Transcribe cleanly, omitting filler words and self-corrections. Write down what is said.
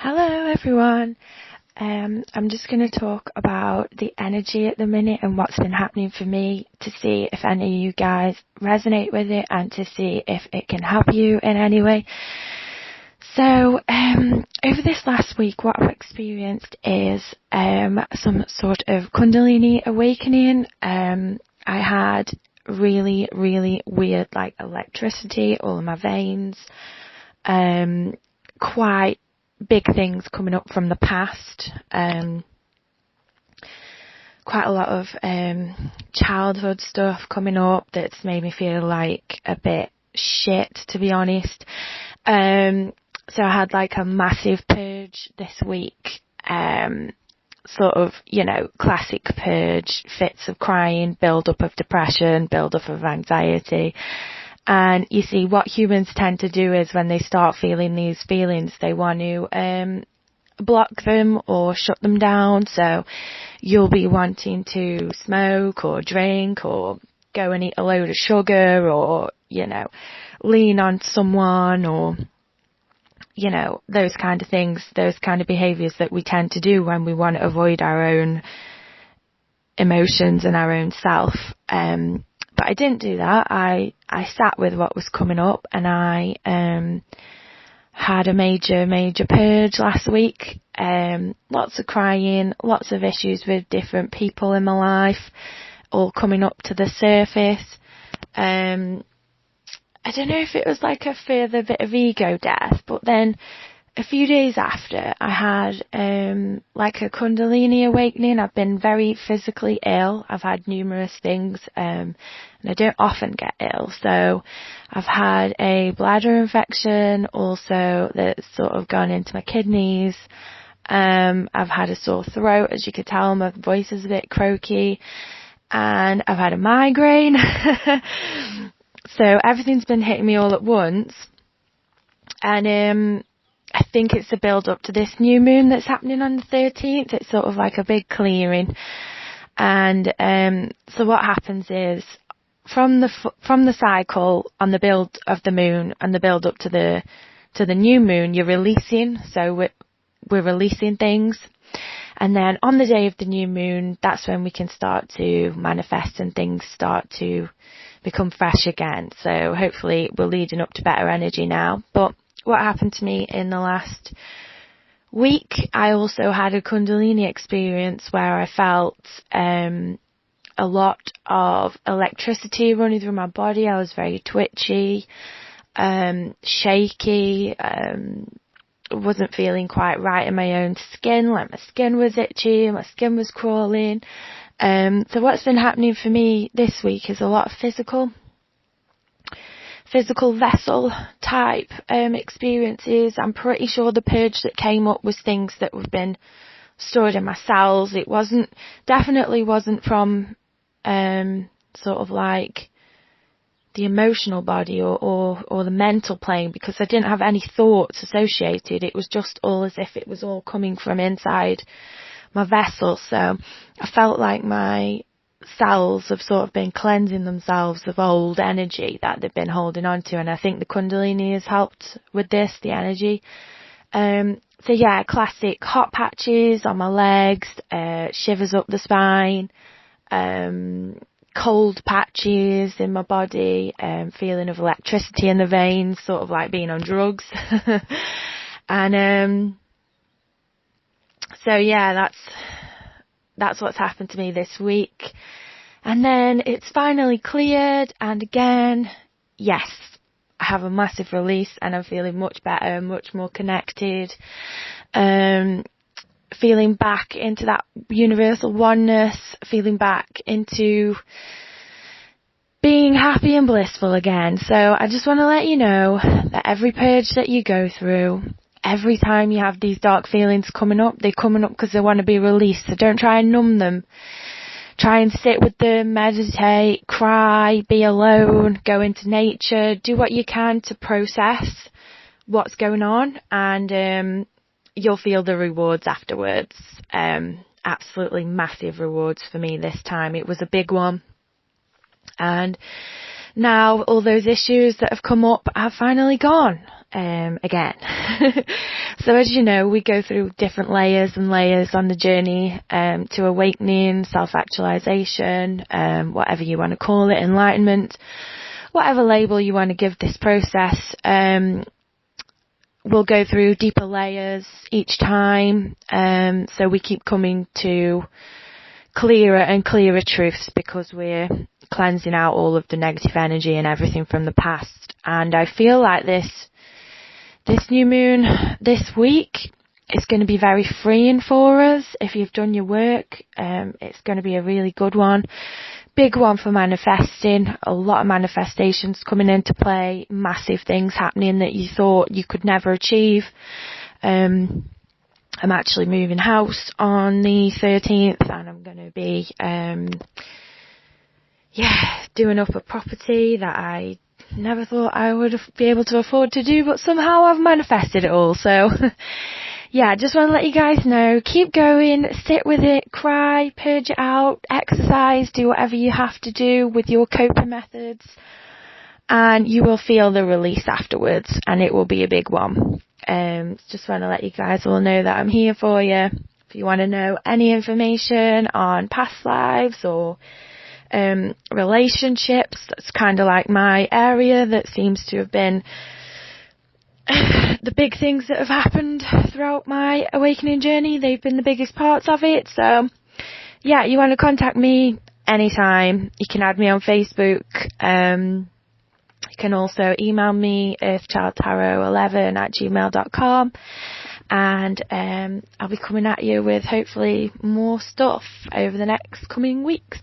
Hello everyone. I'm just going to talk about the energy at the minute and what's been happening for me to see if any of you guys resonate with it and to see if it can help you in any way. So, over this last week, what I've experienced is some sort of Kundalini awakening. I had really, really weird, electricity all in my veins. Quite big things coming up from the past. Quite a lot of childhood stuff coming up that's made me feel like a bit shit, to be honest. So I had like a massive purge this week. Sort of, classic purge, fits of crying, build up of depression, build up of anxiety. And you see, what humans tend to do is when they start feeling these feelings, they want to block them or shut them down. So you'll be wanting to smoke or drink or go and eat a load of sugar or, lean on someone or, those kind of things, those kind of behaviours that we tend to do when we want to avoid our own emotions and our own self. But I didn't do that. I sat with what was coming up and I had a major purge last week. Lots of crying, lots of issues with different people in my life, all coming up to the surface. I don't know if it was like a further bit of ego death, but then a few days after I had like a Kundalini awakening. I've been very physically ill. I've had numerous things and I don't often get ill. So I've had a bladder infection also that's sort of gone into my kidneys. I've had a sore throat, as you could tell, my voice is a bit croaky, and I've had a migraine. So everything's been hitting me all at once. And I think it's a build up to this new moon that's happening on the 13th. It's sort of like a big clearing. And so what happens is from the cycle on the build of the moon and the build up to the new moon, you're releasing. So we're releasing things. And then on the day of the new moon, that's when we can start to manifest and things start to become fresh again. So hopefully we're leading up to better energy now. But what happened to me in the last week, I also had a Kundalini experience where I felt a lot of electricity running through my body. I was very twitchy, shaky, wasn't feeling quite right in my own skin, like my skin was itchy, my skin was crawling. So what's been happening for me this week is a lot of physical vessel type experiences. I'm pretty sure the purge that came up was things that have been stored in my cells. It definitely wasn't from sort of like the emotional body or the mental plane, because I didn't have any thoughts associated. It was just all as if it was all coming from inside my vessel. So I felt like my cells have sort of been cleansing themselves of old energy that they've been holding on to, and I think the Kundalini has helped with this, the energy. So yeah, classic hot patches on my legs, shivers up the spine, cold patches in my body, feeling of electricity in the veins, sort of like being on drugs. And so yeah, that's what's happened to me this week. And then it's finally cleared, and again, yes, I have a massive release and I'm feeling much better, much more connected, feeling back into that universal oneness, feeling back into being happy and blissful again. So I just want to let you know that every purge that you go through, every time you have these dark feelings coming up, they're coming up because they want to be released. So don't try and numb them. Try and sit with them, meditate, cry, be alone, go into nature, do what you can to process what's going on, and you'll feel the rewards afterwards. Absolutely massive rewards for me this time. It was a big one. And now all those issues that have come up have finally gone again. So as you know, we go through different layers and layers on the journey to awakening, self-actualization, whatever you want to call it, enlightenment, whatever label you want to give this process. We'll go through deeper layers each time, so we keep coming to clearer and clearer truths, because we're cleansing out all of the negative energy and everything from the past. And I feel like this new moon this week is going to be very freeing for us. If you've done your work, it's going to be a really good one. Big one for manifesting. A lot of manifestations coming into play. Massive things happening that you thought you could never achieve. I'm actually moving house on the 13th, and I'm going to be, doing up a property that I never thought I would be able to afford to do, but somehow I've manifested it all. So yeah, just want to let you guys know, keep going, sit with it, cry, purge it out, exercise, do whatever you have to do with your coping methods, and you will feel the release afterwards, and it will be a big one. Just want to let you guys all know that I'm here for you. If you want to know any information on past lives or relationships, that's kind of like my area that seems to have been the big things that have happened throughout my awakening journey. They've been the biggest parts of it. So yeah, you want to contact me anytime. You can add me on Facebook. You can also email me, earthchildtarot11@gmail.com, and I'll be coming at you with hopefully more stuff over the next coming weeks.